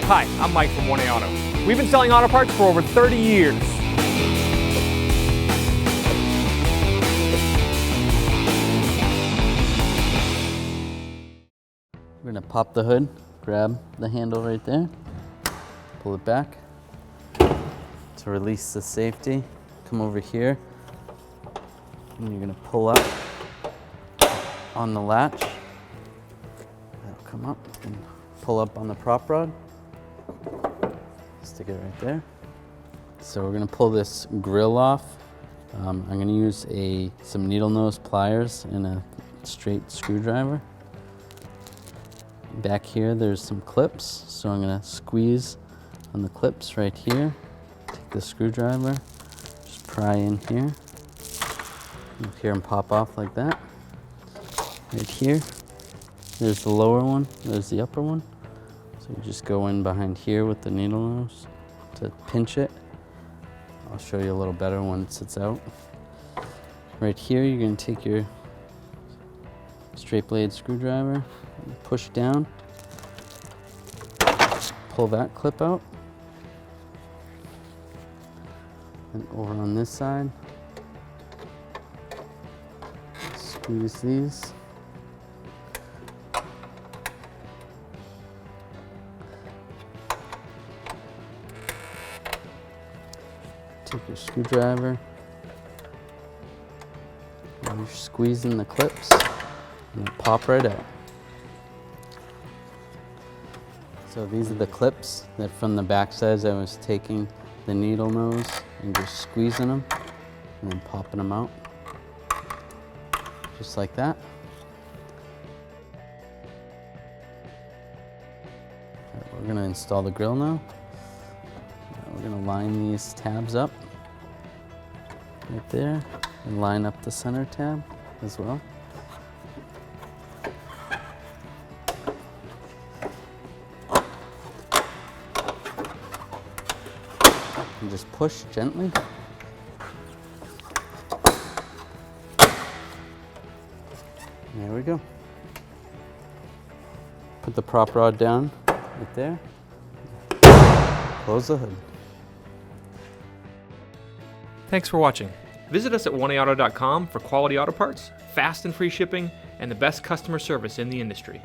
Hi, I'm Mike from 1A Auto. We've been selling auto parts for over 30 years. We're going to pop the hood, grab the handle right there, pull it back to release the safety. Come over here, and you're going to pull up on the latch. That'll come up and pull up on the prop rod. Stick it right there. So we're going to pull this grill off. I'm going to use some needle nose pliers and a straight screwdriver. Back here there's some clips, so I'm going to squeeze on the clips right here. Take the screwdriver, just pry in here. You'll hear them pop off like that. Right here, there's the lower one, there's the upper one. So you just go in behind here with the needle nose to pinch it. I'll show you a little better once it's out. Right here, you're going to take your straight blade screwdriver, push down, pull that clip out. And over on this side, squeeze these. Take your screwdriver, and you're squeezing the clips, and it'll pop right out. So these are the clips that from the back sides I was taking the needle nose and just squeezing them and then popping them out, just like that. Right, we're going to install the grill now. We're going to line these tabs up right there and line up the center tab as well. And just push gently. There we go. Put the prop rod down right there. Close the hood. Thanks for watching. Visit us at 1aauto.com for quality auto parts, fast and free shipping, and the best customer service in the industry.